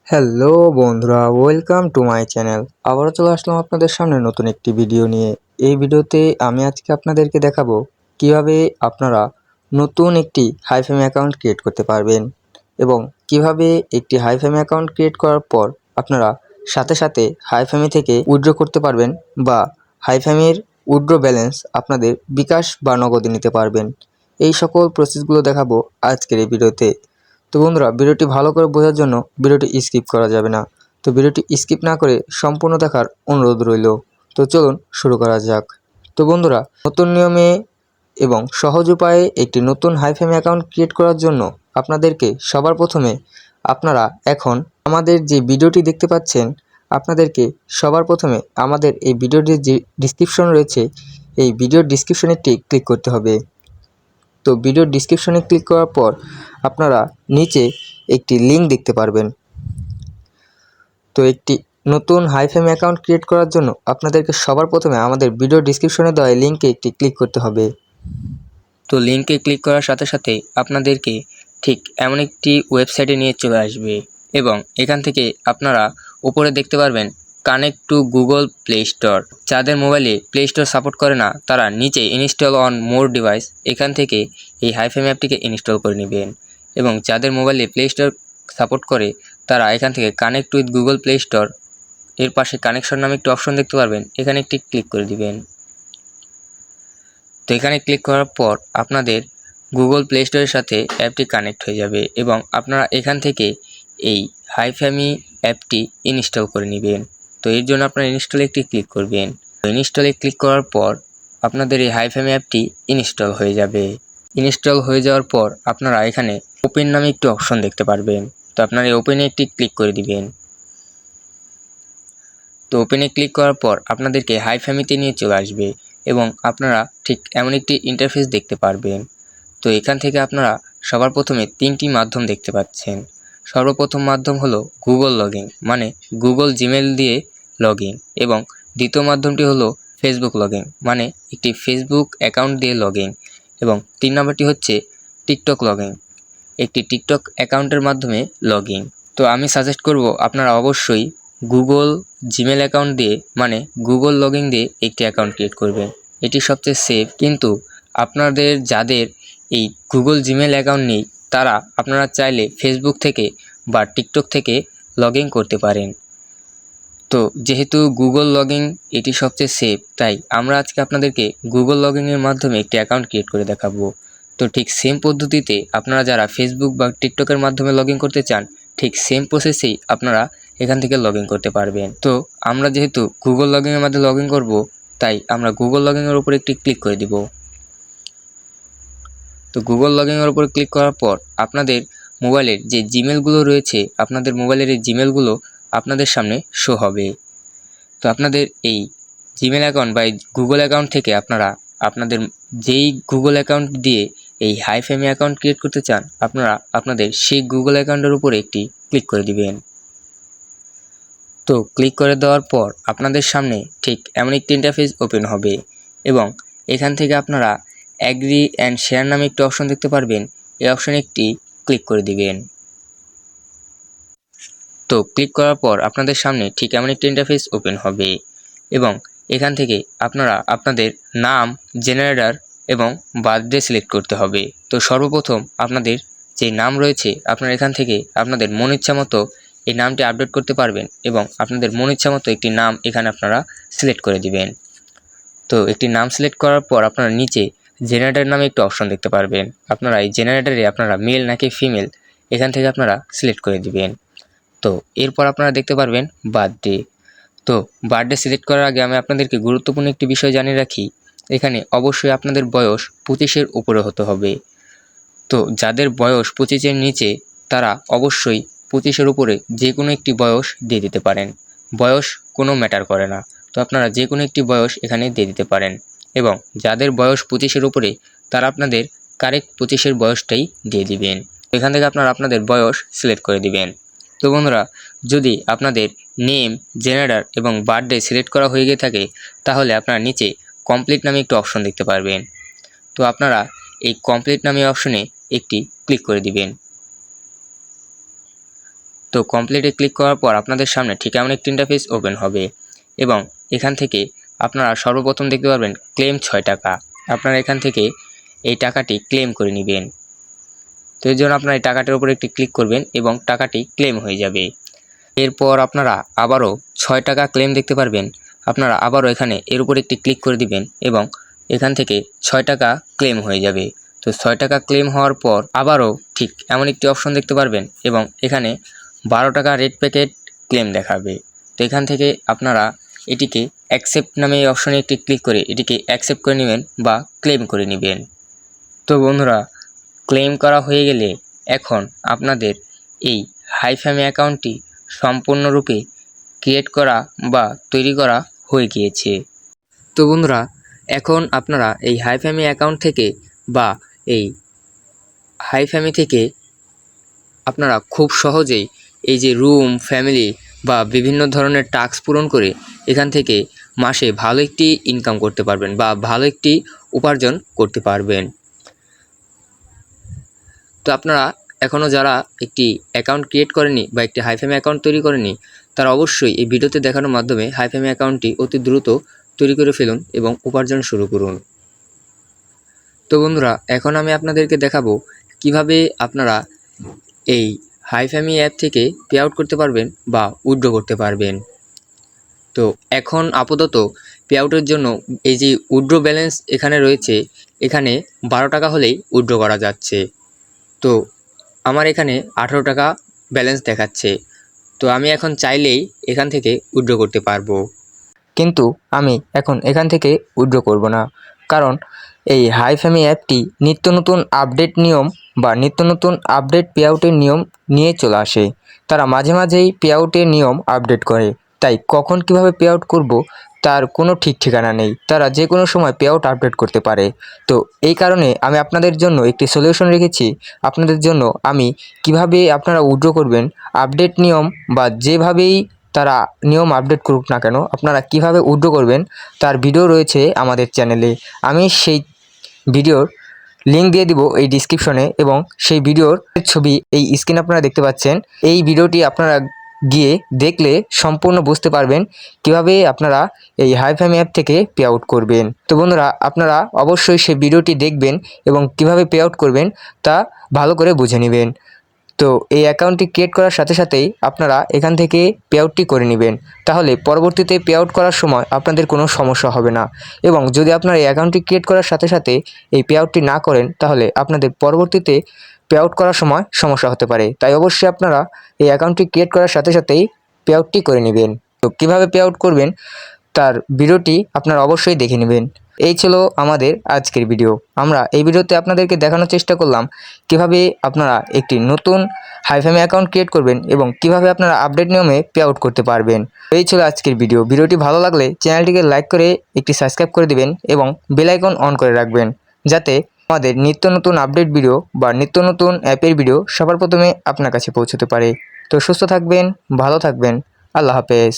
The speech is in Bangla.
হ্যালো বন্ধুরা, ওয়েলকাম টু মাই চ্যানেল। আবারও চলে আসলাম আপনাদের সামনে নতুন একটি ভিডিও নিয়ে। এই ভিডিওতে আমি আজকে আপনাদেরকে দেখাবো কিভাবে আপনারা নতুন একটি হাইফেম অ্যাকাউন্ট ক্রিয়েট করতে পারবেন এবং কিভাবে একটি হাইফেম অ্যাকাউন্ট ক্রিয়েট করার পর আপনারা সাথে সাথে হাইফেমি থেকে উইথড্র করতে পারবেন বা হাইফেমের উইথড্র ব্যালেন্স আপনাদের বিকাশ বা নগদে নিতে পারবেন। এই সকল প্রসেসগুলো দেখাবো আজকের এই ভিডিওতে। তো বন্ধুরা, ভিডিওটি ভালো করে বোঝার জন্য ভিডিওটি স্কিপ করা যাবে না। তো ভিডিওটি স্কিপ না করে সম্পূর্ণ দেখার অনুরোধ রইল। তো চলুন শুরু করা যাক। তো বন্ধুরা, নতুন নিয়মে এবং সহজ উপায়ে একটি নতুন হাইফেম অ্যাকাউন্ট ক্রিয়েট করার জন্য আপনাদেরকে সবার প্রথমে আপনারা এখন আমাদের যে ভিডিওটি দেখতে পাচ্ছেন, আপনাদেরকে সবার প্রথমে আমাদের এই ভিডিওটির যে ডিসক্রিপশন রয়েছে, এই ভিডিওর ডিসক্রিপশনে ক্লিক করতে হবে। তো ভিডিওর ডিসক্রিপশনে ক্লিক করার পর আপনারা নিচে একটি লিঙ্ক দেখতে পারবেন। তো একটি নতুন হাইফেম অ্যাকাউন্ট ক্রিয়েট করার জন্য আপনাদেরকে সবার প্রথমে আমাদের ভিডিও ডিসক্রিপশনে দেওয়া লিঙ্কে একটি ক্লিক করতে হবে। তো লিঙ্কে ক্লিক করার সাথে সাথে আপনাদেরকে ঠিক এমন একটি ওয়েবসাইটে নিয়ে চলে আসবে এবং এখান থেকে আপনারা উপরে দেখতে পারবেন connect to Google play store. যাদের মোবাইলে প্লে স্টোর সাপোর্ট করে না তারা নিচে ইনস্টল অন মোর ডিভাইস এখান থেকে এই হাইফেম অ্যাপটিকে ইনস্টল করে নেবেন এবং যাদের মোবাইলে প্লে স্টোর সাপোর্ট করে তারা এখান থেকে connect with Google play store এর পাশে কানেকশন নামে একটি অপশন দেখতে পারবেন, এখানে একটি ক্লিক করে দিবেন। তো এখানে ক্লিক করার পর আপনাদের গুগল প্লে স্টোরের সাথে অ্যাপটি কানেক্ট হয়ে যাবে এবং আপনারা এখান থেকে এই হাইফেমি অ্যাপটি ইনস্টল করে নেবেন। তো এর জন্য আপনারা ইনস্টলে একটি ক্লিক করবেন। তো ইনস্টলে ক্লিক করার পর আপনাদের এই হাইফেমি অ্যাপটি ইনস্টল হয়ে যাবে। ইনস্টল হয়ে যাওয়ার পর আপনারা এখানে ওপেন নামে একটি অপশন দেখতে পারবেন। তো আপনারা এই ওপেনে একটি ক্লিক করে দিবেন। তো ওপেনে ক্লিক করার পর আপনাদেরকে হাইফেমিতে নিয়ে চলে আসবে এবং আপনারা ঠিক এমন একটি ইন্টারফেস দেখতে পারবেন। তো এখান থেকে আপনারা সবার প্রথমে তিনটি মাধ্যম দেখতে পাচ্ছেন। সর্বপ্রথম মাধ্যম হলো গুগল লগইন, মানে গুগল জিমেল দিয়ে লগইন, এবং দ্বিতীয় মাধ্যমটি হলো ফেসবুক লগইন, মানে একটি ফেসবুক অ্যাকাউন্ট দিয়ে লগইন, এবং 3 নম্বরটি হচ্ছে টিকটক লগইন, একটি টিকটক অ্যাকাউন্টের মাধ্যমে লগইন। তো আমি সাজেস্ট করব আপনারা অবশ্যই গুগল জিমেল অ্যাকাউন্ট দিয়ে, মানে গুগল লগইন দিয়ে একটি অ্যাকাউন্ট ক্রিয়েট করবেন। এটি সবচেয়ে সেফ। কিন্তু আপনাদের যাদের এই গুগল জিমেল অ্যাকাউন্ট নেই তারা আপনারা চাইলে ফেসবুক থেকে বা টিকটক থেকে লগইন করতে পারেন। তো যেহেতু গুগল লগইন এটি সবচেয়ে সেফ, তাই আমরা আজকে আপনাদেরকে গুগল লগইনের মাধ্যমে একটি অ্যাকাউন্ট ক্রিয়েট করে দেখাবো। তো ঠিক সেম পদ্ধতিতে আপনারা যারা ফেসবুক বা টিকটকের মাধ্যমে লগইন করতে চান, ঠিক সেম প্রসেসেই আপনারা এখান থেকে লগইন করতে পারবেন। তো আমরা যেহেতু গুগল লগইনের মাধ্যমে লগইন করব, তাই আমরা গুগল লগইনের উপর একটি ক্লিক করে দিব। তো গুগল লগইনের উপর ক্লিক করার পর আপনাদের মোবাইলের যে জিমেলগুলো রয়েছে, আপনাদের মোবাইলের এই জিমেলগুলো আপনাদের সামনে শো হবে। তো আপনাদের এই জিমেল অ্যাকাউন্ট বা এই গুগল অ্যাকাউন্ট থেকে আপনারা আপনাদের যেই গুগল অ্যাকাউন্ট দিয়ে এই হাইফেমি অ্যাকাউন্ট ক্রিয়েট করতে চান, আপনারা আপনাদের সেই গুগল অ্যাকাউন্টের উপরে একটি ক্লিক করে দিবেন। তো ক্লিক করে দেওয়ার পর আপনাদের সামনে ঠিক এমন একটি ইন্টারফেস ওপেন হবে এবং এখান থেকে আপনারা অ্যাগ্রি অ্যান্ড শেয়ার নামে একটি অপশন দেখতে পারবেন। এই অপশনে একটি ক্লিক করে দিবেন। তো ক্লিক করার পর আপনাদের সামনে ঠিক এমন একটি ইন্টারফেস ওপেন হবে এবং এখান থেকে আপনারা আপনাদের নাম, জেনারেটর এবং বার্থডে সিলেক্ট করতে হবে। তো সর্বপ্রথম আপনাদের যে নাম রয়েছে আপনারা এখান থেকে আপনাদের মন ইচ্ছা মতো এই নামটি আপডেট করতে পারবেন এবং আপনাদের মন ইচ্ছা মতো একটি নাম এখানে আপনারা সিলেক্ট করে দিবেন। তো একটি নাম সিলেক্ট করার পর আপনারা নিচে জেনারেটর নামে একটি অপশন দেখতে পারবেন। আপনারা এই জেনারেটরে আপনারা মেল নাকি ফিমেল এখান থেকে আপনারা সিলেক্ট করে দিবেন। তো এরপর আপনারা দেখতে পারবেন বার্থডে। তো বার্থডে সিলেক্ট করার আগে আমি আপনাদেরকে গুরুত্বপূর্ণ একটি বিষয় জানিয়ে রাখি, এখানে অবশ্যই আপনাদের বয়স 25-এর উপরে হতে হবে। তো যাদের বয়স 25-এর নিচে তারা অবশ্যই 25-এর উপরে যে কোনো একটি বয়স দিয়ে দিতে পারেন। বয়স কোনো ম্যাটার করে না। তো আপনারা যে কোনো একটি বয়স এখানে দিয়ে দিতে পারেন এবং যাদের বয়স 25-এর উপরে তারা আপনাদের কারেক্ট 25-এর বয়সটাই দিয়ে দিবেন। এখান থেকে আপনারা আপনাদের বয়স সিলেক্ট করে দিবেন। তো বন্ধুরা, যদি আপনাদের নেম, জেনারেটর এবং বার্থডে সিলেক্ট করা হয়ে গিয়ে থাকে তাহলে আপনারা নিচে কমপ্লিট নামে একটি অপশন দেখতে পারবেন। তো আপনারা এই কমপ্লিট নামে অপশনে একটি ক্লিক করে দিবেন। তো কমপ্লিটে ক্লিক করার পর আপনাদের সামনে ঠিক এমন একটি ইন্টারফেস ওপেন হবে এবং এখান থেকে আপনারা সর্বপ্রথম দেখতে পারবেন ক্লেম 6 টাকা। আপনারা এখান থেকে এই টাকাটি ক্লেম করে নেবেন। তো এর জন্য আপনারা এই টাকাটির উপর একটি ক্লিক করবেন এবং টাকাটি ক্লেম হয়ে যাবে। এরপর আপনারা আবারও 6 টাকা ক্লেম দেখতে পারবেন। আপনারা আবারও এখানে এর উপর একটি ক্লিক করে দিবেন এবং এখান থেকে 6 টাকা ক্লেম হয়ে যাবে। তো 6 টাকা ক্লেম হওয়ার পর আবারও ঠিক এমন একটি অপশন দেখতে পারবেন এবং এখানে 12 টাকা রেড প্যাকেট ক্লেম দেখাবে। তো এখান থেকে আপনারা এটিকে অ্যাকসেপ্ট নামে এই অপশনে একটি ক্লিক করে এটিকে অ্যাকসেপ্ট করে নেবেন বা ক্লেম করে নেবেন। তো বন্ধুরা, ক্লেম করা হয়ে গেলে এখন আপনাদের এই হাইফামি অ্যাকাউন্টটি সম্পূর্ণরূপে ক্রিয়েট করা বা তৈরি করা হয়ে গিয়েছে। তো বন্ধুরা, এখন আপনারা এই হাইফামি অ্যাকাউন্ট থেকে বা এই হাইফামি থেকে আপনারা খুব সহজেই এই যে রুম, ফ্যামিলি বা বিভিন্ন ধরনের টাস্ক পূরণ করে এখান থেকে মাসে ভালো একটি ইনকাম করতে পারবেন বা ভালো একটি উপার্জন করতে পারবেন। তো আপনারা এখনও যারা একটি অ্যাকাউন্ট ক্রিয়েট করেনি বা একটি হাইফামি অ্যাকাউন্ট তৈরি করেনি, তারা অবশ্যই এই ভিডিওতে দেখানোর মাধ্যমে হাইফামি অ্যাকাউন্টটি অতি দ্রুত তৈরি করে ফেলুন এবং উপার্জন শুরু করুন। তো বন্ধুরা, এখন আমি আপনাদেরকে দেখাবো কিভাবে আপনারা এই হাইফামি অ্যাপ থেকে পে আউট করতে পারবেন বা উইথড্র করতে পারবেন। তো এখন আপাতত পে আউটের জন্য এই যে উইথড্র ব্যালেন্স এখানে রয়েছে, এখানে 12 টাকা হলেই উইথড্র করা যাচ্ছে। তো আমার এখানে 18 টাকা ব্যালেন্স দেখাচ্ছে। তো আমি এখন চাইলেই এখান থেকে উইথড্র করতে পারবো, কিন্তু আমি এখন এখান থেকে উইথড্র করব না, কারণ এই হাইফামি অ্যাপটি নিত্য নতুন আপডেট নিয়ম বা নিত্য নতুন আপডেট পে আউটের নিয়ম নিয়ে চলে আসে। তারা মাঝে মাঝেই পে আউটের নিয়ম আপডেট করে, তাই কখন কিভাবে পে আউট করব তার কোনো ঠিক ঠিকানা নেই। তারা যে কোনো সময় পে আউট আপডেট করতে পারে। তো এই কারণে আমি আপনাদের জন্য একটি সলিউশন রেখেছি। আপনাদের জন্য আমি কিভাবে আপনারা উইথড্র করবেন, আপডেট নিয়ম বা যেভাবেই তারা নিয়ম আপডেট করুক না কেন, আপনারা কিভাবে উইথড্র করবেন তার ভিডিও রয়েছে আমাদের চ্যানেলে। আমি সেই ভিডিওর লিঙ্ক দিয়ে দিব এই ডিসক্রিপশনে এবং সেই ভিডিওর ছবি এই স্ক্রিনে আপনারা দেখতে পাচ্ছেন। এই ভিডিওটি আপনারা গিয়ে দেখলে সম্পূর্ণ বুঝতে পারবেন কিভাবে আপনারা এই হাইফামি অ্যাপ থেকে পে আউট করবেন। তো বন্ধুরা, আপনারা অবশ্যই সেই ভিডিওটি দেখবেন এবং কিভাবে পে আউট করবেন তা ভালো করে বুঝে নেবেন। তো এই অ্যাকাউন্টটি ক্রিয়েট করার সাথে সাথেই আপনারা এখান থেকে পে আউটটি করে নেবেন, তাহলে পরবর্তীতে পে আউট করার সময় আপনাদের কোনো সমস্যা হবে না। এবং যদি আপনারা এই অ্যাকাউন্টটি ক্রিয়েট করার সাথে সাথে এই পে আউটটি না করেন, তাহলে আপনাদের পরবর্তীতে পে আউট করার সময় সমস্যা হতে পারে। তাই অবশ্যই আপনারা এই অ্যাকাউন্টটি ক্রিয়েট করার সাথে সাথেই পে আউটটি করে নেবেন। তো কীভাবে পে আউট করবেন তার ভিডিওটি আপনারা অবশ্যই দেখে নেবেন। এই ছিল আমাদের আজকের ভিডিও। আমরা এই ভিডিওতে আপনাদেরকে দেখানোর চেষ্টা করলাম কিভাবে আপনারা একটি নতুন হাইফামি অ্যাকাউন্ট ক্রিয়েট করবেন এবং কিভাবে আপনারা আপডেট নিয়মে পে আউট করতে পারবেন। এই ছিল আজকের ভিডিও। ভিডিওটি ভালো লাগলে চ্যানেলটিকে লাইক করে একটি সাবস্ক্রাইব করে দিবেন এবং বেল আইকন অন করে রাখবেন, যাতে আমাদের নিত্য নতুন আপডেট ভিডিও বা নিত্য নতুন অ্যাপের ভিডিও সবার প্রথমে আপনার কাছে পৌঁছতে পারে। তো সুস্থ থাকবেন, ভালো থাকবেন, আল্লাহ হাফেজ।